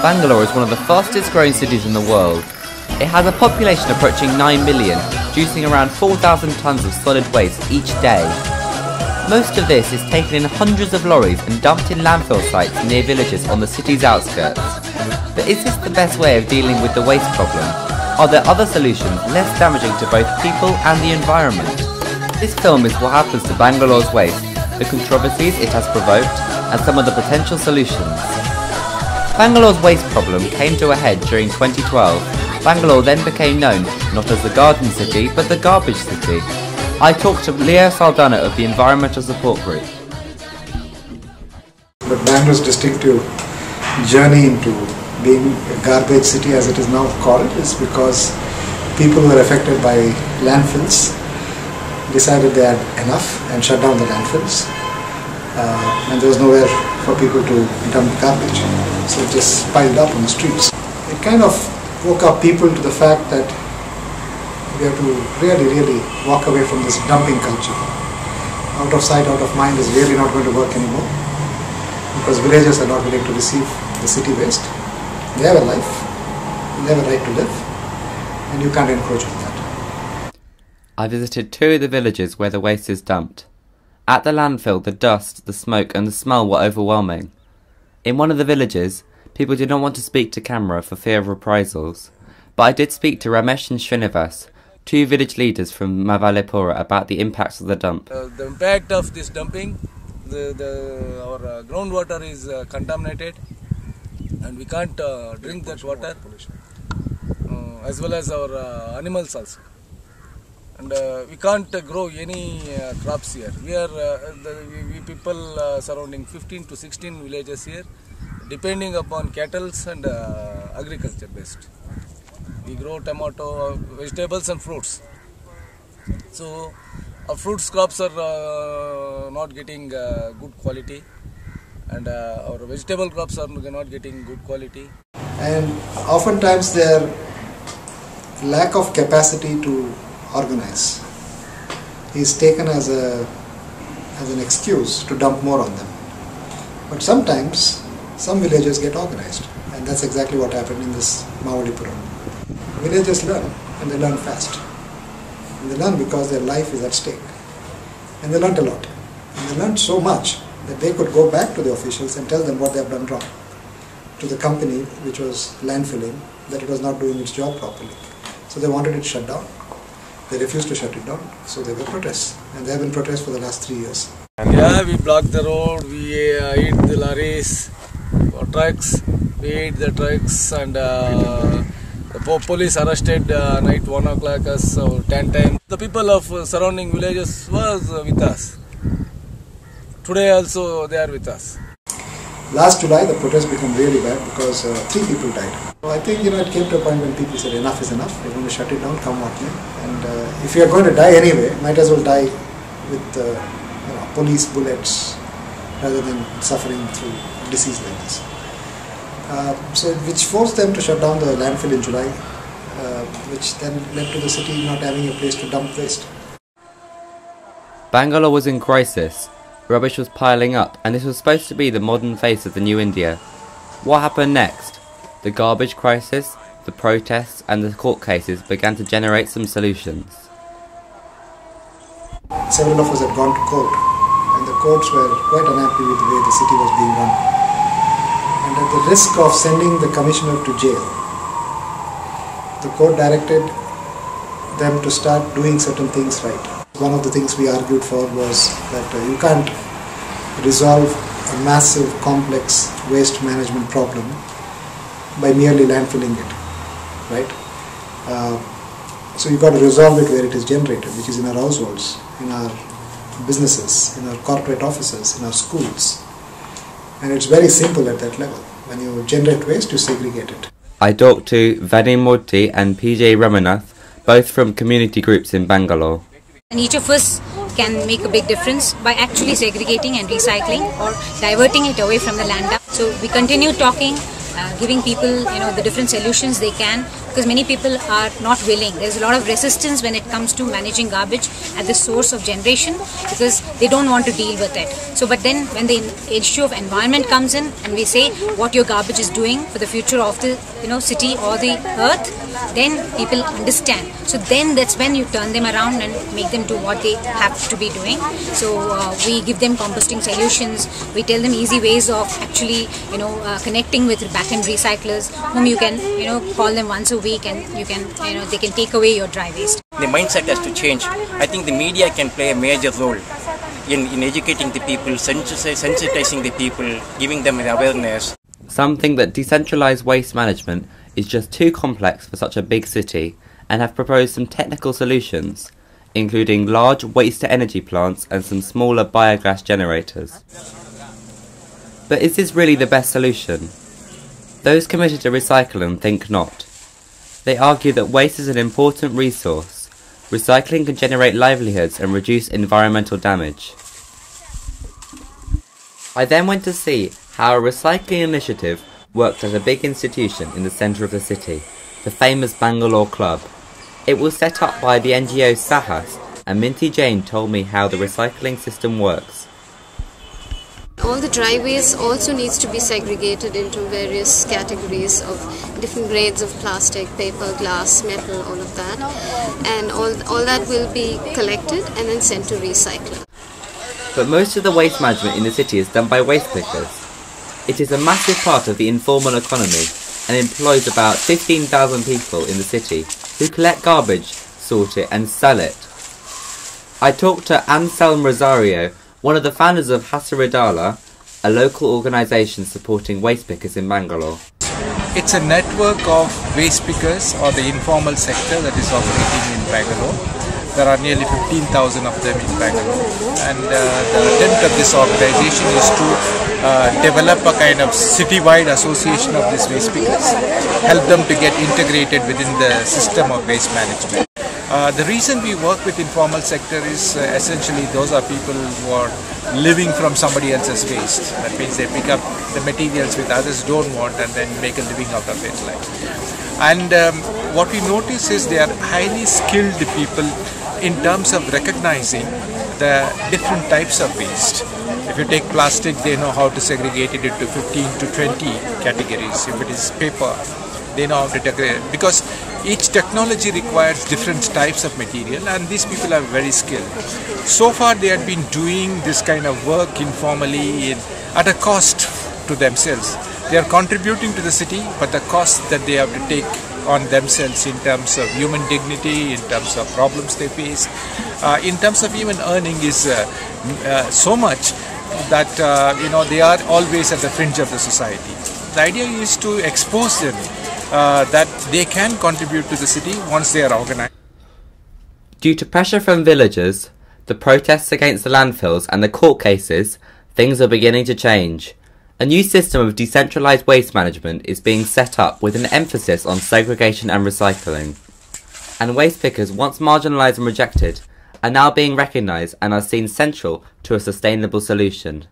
Bangalore is one of the fastest growing cities in the world. It has a population approaching 9 million, producing around 4,000 tonnes of solid waste each day. Most of this is taken in hundreds of lorries and dumped in landfill sites near villages on the city's outskirts. But is this the best way of dealing with the waste problem? Are there other solutions less damaging to both people and the environment? This film is what happens to Bangalore's waste, the controversies it has provoked, and some of the potential solutions. Bangalore's waste problem came to a head during 2012. Bangalore then became known not as the Garden City but the Garbage City. I talked to Leo Saldana of the Environmental Support Group. But Bangalore's distinctive journey into being a garbage city, as it is now called, is because people who were affected by landfills decided they had enough and shut down the landfills. And there was nowhere for people to dump garbage, so it just piled up on the streets. It kind of woke up people to the fact that we have to really walk away from this dumping culture. Out of sight, out of mind is really not going to work anymore, because villagers are not willing to receive the city waste. They have a life, they have a right to live, and you can't encroach on that. I visited 2 of the villages where the waste is dumped. At the landfill, the dust, the smoke and the smell were overwhelming. In one of the villages, people did not want to speak to camera for fear of reprisals, but I did speak to Ramesh and Srinivas, 2 village leaders from Mavalipura, about the impacts of the dump. The impact of this dumping, our groundwater is contaminated, and we can't drink that water, as well as our animals also. And we can't grow any crops here. We are we people surrounding 15 to 16 villages here, depending upon cattle and agriculture based. We grow tomato, vegetables and fruits. So our fruits crops are not getting good quality, and our vegetable crops are not getting good quality. And oftentimes their lack of capacity to organize is taken as an excuse to dump more on them. But sometimes some villages get organized, and that's exactly what happened in this Mavalipuram. Villagers learn, and they learn fast. And they learn because their life is at stake. And they learned a lot. And they learned so much that they could go back to the officials and tell them what they have done wrong. To the company which was landfilling, that it was not doing its job properly. So they wanted it shut down. They refused to shut it down, so there were protests, and there have been protests for the last 3 years. Yeah, we blocked the road, we hit the lorries, trucks, we hit the trucks, and the police arrested night 1 o'clock us 10 times. The people of surrounding villages was with us. Today also they are with us. Last July the protest became really bad because 3 people died. So I think it came to a point when people said enough is enough, we're going to shut it down, come what may. And if you are going to die anyway, might as well die with police bullets rather than suffering through a disease like this. Which forced them to shut down the landfill in July, which then led to the city not having a place to dump waste. Bangalore was in crisis. Rubbish was piling up, and this was supposed to be the modern face of the new India. What happened next? The garbage crisis, the protests and the court cases began to generate some solutions. Several of us had gone to court, and the courts were quite unhappy with the way the city was being run. And at the risk of sending the commissioner to jail, the court directed them to start doing certain things right. One of the things we argued for was that you can't resolve a massive, complex waste management problem by merely landfilling it, right? So you've got to resolve it where it is generated, which is in our households, in our businesses, in our corporate offices, in our schools. And it's very simple at that level. When you generate waste, you segregate it. I talked to Vanimurthy and PJ Ramanath, both from community groups in Bangalore. And each of us can make a big difference by actually segregating and recycling or diverting it away from the land dump. So we continue talking, giving people the different solutions they can because many people are not willing. There's a lot of resistance when it comes to managing garbage at the source of generation, because they don't want to deal with it. So, but then when the issue of environment comes in and we say what your garbage is doing for the future of the city or the earth, then people understand. So then that's when you turn them around and make them do what they have to be doing. So we give them composting solutions. We tell them easy ways of actually connecting with back-end recyclers, whom you can call them once a week, and you can they can take away your dry waste. The mindset has to change. I think the media can play a major role in educating the people, sensitizing the people, giving them awareness. Some think that decentralised waste management is just too complex for such a big city, and have proposed some technical solutions, including large waste-to-energy plants and some smaller biogas generators. But is this really the best solution? Those committed to recycling think not. They argue that waste is an important resource. Recycling can generate livelihoods and reduce environmental damage. I then went to see how a recycling initiative worked at a big institution in the centre of the city, the famous Bangalore Club. It was set up by the NGO Sahas, and Minty Jane told me how the recycling system works. All the dry waste also needs to be segregated into various categories of different grades of plastic, paper, glass, metal, all of that. And all that will be collected and then sent to recycling. But most of the waste management in the city is done by waste pickers. It is a massive part of the informal economy and employs about 15,000 people in the city who collect garbage, sort it and sell it. I talked to Anselm Rosario, one of the founders of Hasiridala, a local organisation supporting waste pickers in Bangalore. It's a network of waste pickers or the informal sector that is operating in Bangalore. There are nearly 15,000 of them in Bangalore, and the intent of this organization is to develop a kind of citywide association of these waste pickers, help them to get integrated within the system of waste management. The reason we work with informal sector is essentially those are people who are living from somebody else's waste. That means they pick up the materials which others don't want and then make a living out of it. And what we notice is they are highly skilled people in terms of recognizing the different types of waste. If you take plastic, they know how to segregate it into 15 to 20 categories. If it is paper, they know how to segregate it, because each technology requires different types of material, and these people are very skilled. So far they have been doing this kind of work informally at a cost to themselves. They are contributing to the city, but the cost that they have to take on themselves in terms of human dignity, in terms of problems they face, in terms of even earning is so much that they are always at the fringe of the society. The idea is to expose them that they can contribute to the city once they are organized. Due to pressure from villagers, the protests against the landfills and the court cases, things are beginning to change. A new system of decentralised waste management is being set up with an emphasis on segregation and recycling. And waste pickers, once marginalised and rejected, are now being recognised and are seen central to a sustainable solution.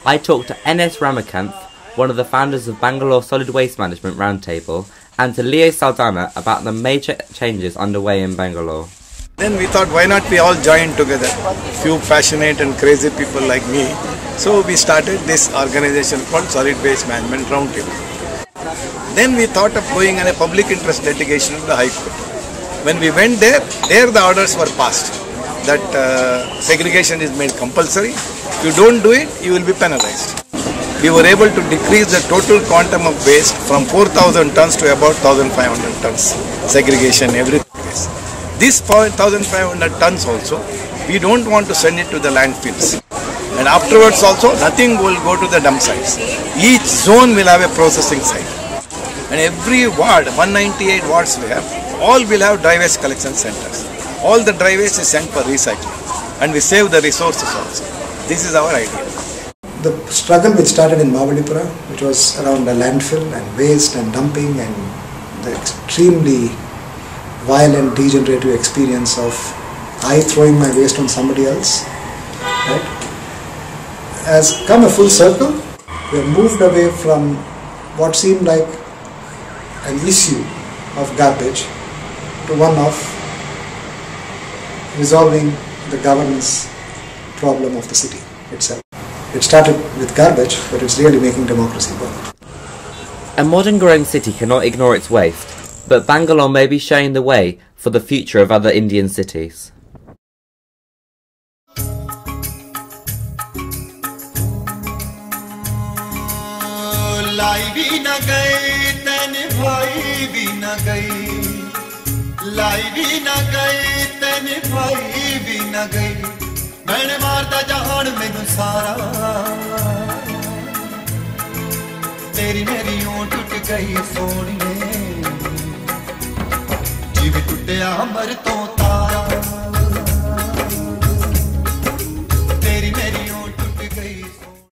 I talked to N.S. Ramakanth, one of the founders of Bangalore Solid Waste Management Roundtable, and to Leo Saldana about the major changes underway in Bangalore. Then we thought, why not we all join together, few passionate and crazy people like me. So we started this organization called Solid Waste Management Roundtable. Then we thought of going on a public interest litigation to the High Court. When we went there the orders were passed that segregation is made compulsory. If you don't do it, you will be penalized. We were able to decrease the total quantum of waste from 4,000 tons to about 1,500 tons segregation every case. This 1,500 tons also, we don't want to send it to the landfills. And afterwards also, nothing will go to the dump sites. Each zone will have a processing site. And every ward, 198 wards we have, all will have dry waste collection centers. All the dry waste is sent for recycling. And we save the resources also. This is our idea. The struggle which started in Mahaballipura, which was around the landfill and waste and dumping and the extremely violent, degenerative experience of I throwing my waste on somebody else, right, has come a full circle. We have moved away from what seemed like an issue of garbage to one of resolving the governance problem of the city itself. It started with garbage, but it's really making democracy work. A modern growing city cannot ignore its waste, but Bangalore may be showing the way for the future of other Indian cities. लाई भी न गए तेने भाई भी न गए लाई भी न गए तेने भाई भी न गए मैंने मारदा जहान मैनू सारा तेरी मेरी यूं टूट गई सोनिए जिवें टुटिया अमर तो तारा